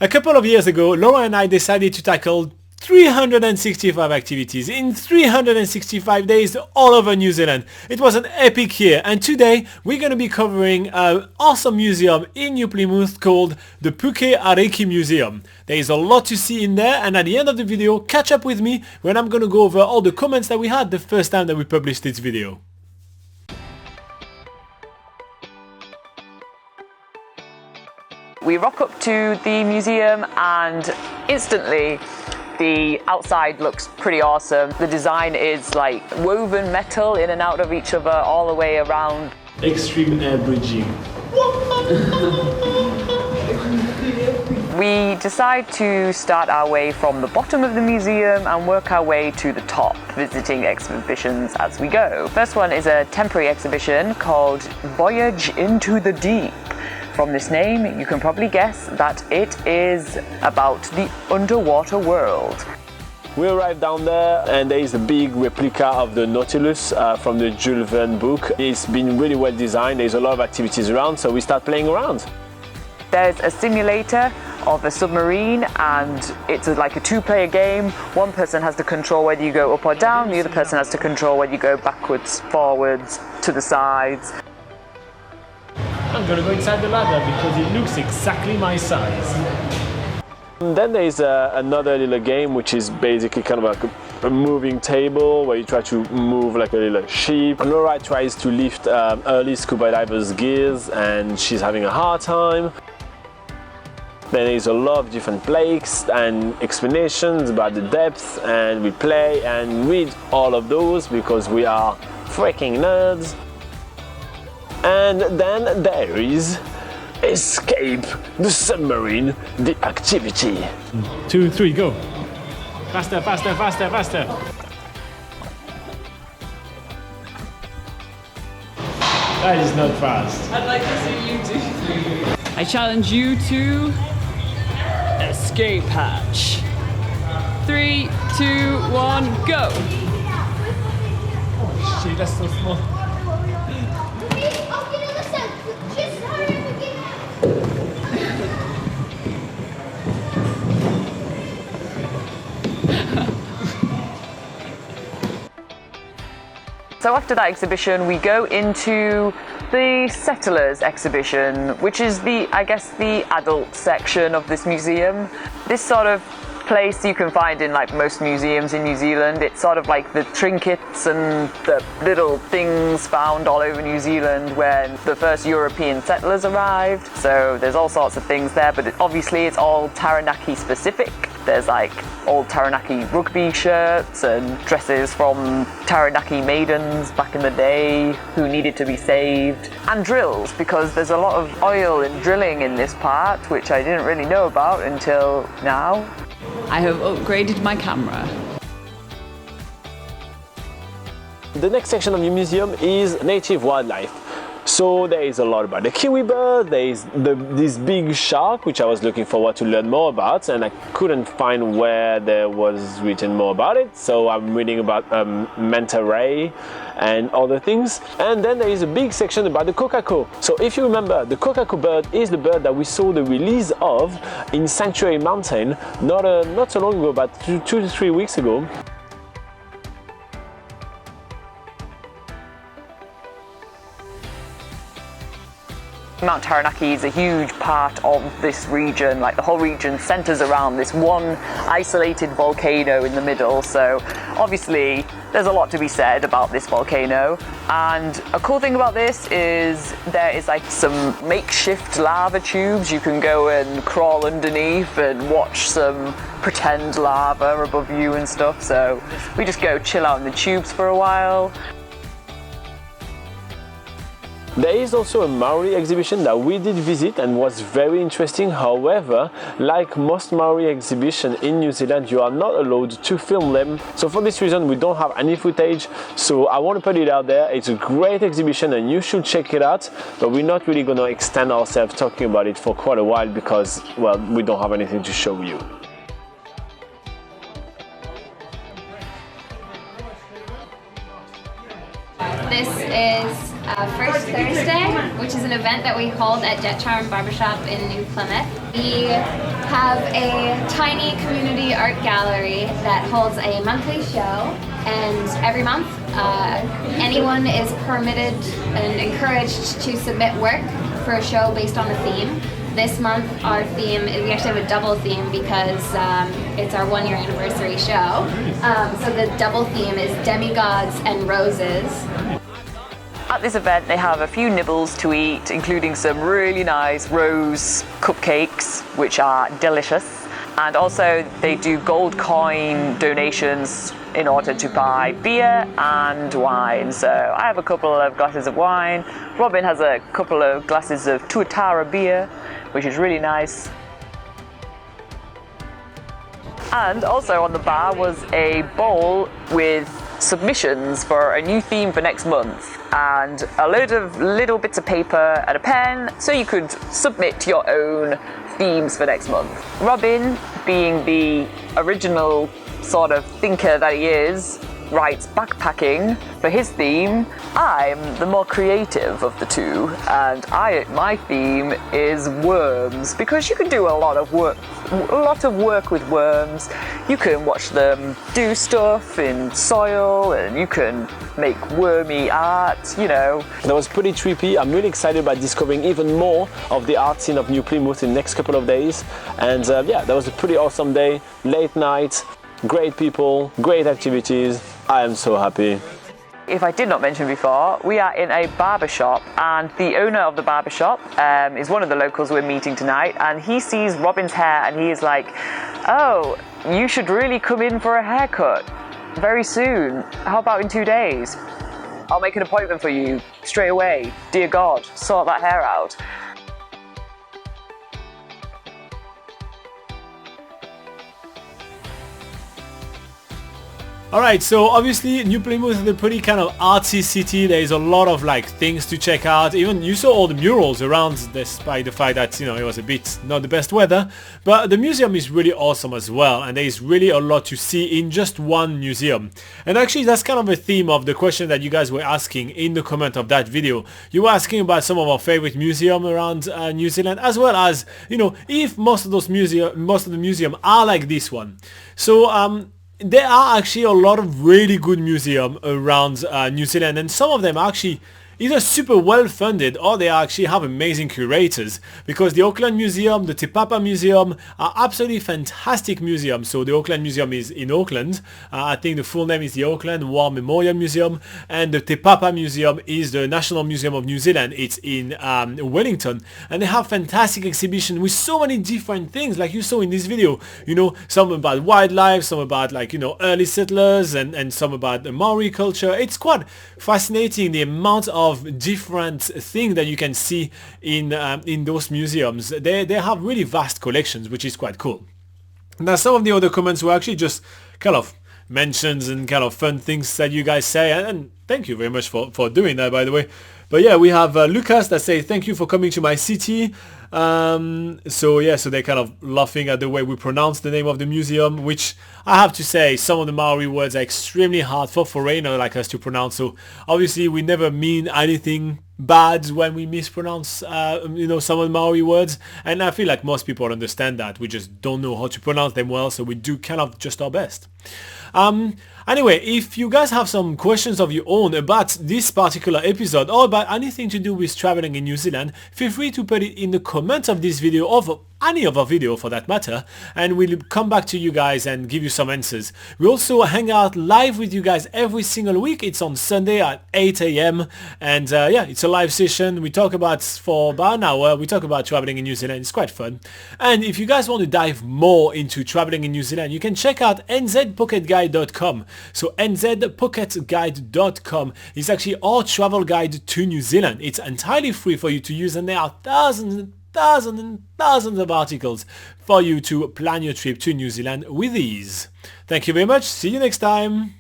A couple of years ago, Laura and I decided to tackle 365 activities in 365 days all over New Zealand. It was an epic year, and today we're going to be covering an awesome museum in New Plymouth called the Puke Ariki Museum. There is a lot to see in there, and at the end of the video, catch up with me when I'm going to go over all the comments that we had the first time that we published this video. We rock up to the museum and instantly the outside looks pretty awesome. The design is like woven metal in and out of each other all the way around. Extreme air bridging. We decide to start our way from the bottom of the museum and work our way to the top, visiting exhibitions as we go. First one is a temporary exhibition called Voyage into the Deep. From this name, you can probably guess that it is about the underwater world. We arrived down there and there is a big replica of the Nautilus from the Jules Verne book. It's been really well designed, there's a lot of activities around, so we start playing around. There's a simulator of a submarine and it's like a two-player game. One person has to control whether you go up or down, the other person has to control whether you go backwards, forwards, to the sides. I'm gonna go inside the ladder because it looks exactly my size. And then there is another little game which is basically kind of like a moving table where you try to move like a little ship. Laura tries to lift early scuba diver's gears and she's having a hard time. Then there's a lot of different plaques and explanations about the depth, and we play and read all of those because we are freaking nerds. And then there is Escape the Submarine, the activity. 1, 2, 3, go! Faster, faster, faster, faster! That is not fast. I'd like to see you do. I challenge you to escape hatch. 3, 2, 1, go! Oh shit, that's so small. So after that exhibition, we go into the Settlers exhibition, which is I guess the adult section of this museum. This sort of place you can find in like most museums in New Zealand. It's sort of like the trinkets and the little things found all over New Zealand when the first European settlers arrived. So there's all sorts of things there, but obviously it's all Taranaki specific. There's like old Taranaki rugby shirts and dresses from Taranaki maidens back in the day who needed to be saved. And drills, because there's a lot of oil and drilling in this part, which I didn't really know about until now. I have upgraded my camera. The next section of the museum is native wildlife. So there is a lot about the kiwi bird, there is this big shark which I was looking forward to learn more about, and I couldn't find where there was written more about it, so I'm reading about manta ray and other things. And then there is a big section about the kokako. So if you remember, the kokako bird is the bird that we saw the release of in Sanctuary Mountain not so long ago, about 2 to 3 weeks ago. Mount Taranaki is a huge part of this region, like the whole region centres around this one isolated volcano in the middle, so obviously there's a lot to be said about this volcano. And a cool thing about this is there is like some makeshift lava tubes you can go and crawl underneath and watch some pretend lava above you and stuff, so we just go chill out in the tubes for a while. There is also a Maori exhibition that we did visit and was very interesting. However, like most Maori exhibitions in New Zealand, you are not allowed to film them. So for this reason, we don't have any footage. So I want to put it out there. It's a great exhibition and you should check it out. But we're not really going to extend ourselves talking about it for quite a while because, well, we don't have anything to show you. This is First Thursday, which is an event that we hold at Jet Charm Barbershop in New Plymouth. We have a tiny community art gallery that holds a monthly show, and every month anyone is permitted and encouraged to submit work for a show based on a theme. This month our theme, we actually have a double theme because it's our 1-year anniversary show. So the double theme is demigods and roses. At this event they have a few nibbles to eat, including some really nice rose cupcakes, which are delicious. And also they do gold coin donations in order to buy beer and wine. So I have a couple of glasses of wine. Robin has a couple of glasses of Tuatara beer, which is really nice. And also on the bar was a bowl with submissions for a new theme for next month, and a load of little bits of paper and a pen, so you could submit your own themes for next month. Robin, being the original sort of thinker that he is, writes backpacking for his theme. I'm the more creative of the two, and my theme is worms, because you can do a lot of work with worms. You can watch them do stuff in soil, and you can make wormy art, you know. That was pretty trippy. I'm really excited about discovering even more of the art scene of New Plymouth in the next couple of days. And yeah, that was a pretty awesome day. Late night, great people, great activities. I am so happy. If I did not mention before, we are in a barber shop, and the owner of the barber shop is one of the locals we're meeting tonight, and he sees Robin's hair and he is like, oh, you should really come in for a haircut very soon. How about in 2 days? I'll make an appointment for you straight away. Dear God, sort that hair out. Alright, so obviously New Plymouth is a pretty kind of artsy city. There's a lot of like things to check out. Even you saw all the murals around, despite the fact that, you know, it was a bit not the best weather. But the museum is really awesome as well, and there's really a lot to see in just one museum. And actually that's kind of a theme of the question that you guys were asking in the comment of that video. You were asking about some of our favorite museums around New Zealand, as well as, you know, if most of the museum are like this one. So there are actually a lot of really good museums around New Zealand, and some of them are actually either super well funded or they actually have amazing curators, because the Auckland Museum, the Te Puke Museum are absolutely fantastic museums. So the Auckland Museum is in Auckland. I think the full name is the Auckland War Memorial Museum, and the Te Puke Museum is the National Museum of New Zealand. It's in Wellington, and they have fantastic exhibition with so many different things, like you saw in this video. You know, some about wildlife, some about, like, you know, early settlers, and some about the Maori culture. It's quite fascinating the amount of different things that you can see in those museums. They have really vast collections, which is quite cool. Now, some of the other comments were actually just kind of mentions and kind of fun things that you guys say, and thank you very much for doing that, by the way. But yeah, we have Lucas that says thank you for coming to my city. So yeah, so they're kind of laughing at the way we pronounce the name of the museum, which I have to say some of the Maori words are extremely hard for foreigners like us to pronounce. So obviously we never mean anything bad when we mispronounce you know, some of the Maori words, and I feel like most people understand that. We just don't know how to pronounce them well, so we do kind of just our best. Anyway, if you guys have some questions of your own about this particular episode or about anything to do with traveling in New Zealand, feel free to put it in the comments of this video or for any other video for that matter, and we'll come back to you guys and give you some answers. We also hang out live with you guys every single week. It's on Sunday at 8 AM, and yeah, it's a live session. We talk about, for about an hour, we talk about traveling in New Zealand. It's quite fun. And if you guys want to dive more into traveling in New Zealand, you can check out nzpocketguide.com. So nzpocketguide.com is actually our travel guide to New Zealand. It's entirely free for you to use, and there are thousands and thousands of articles for you to plan your trip to New Zealand with ease. Thank you very much. See you next time.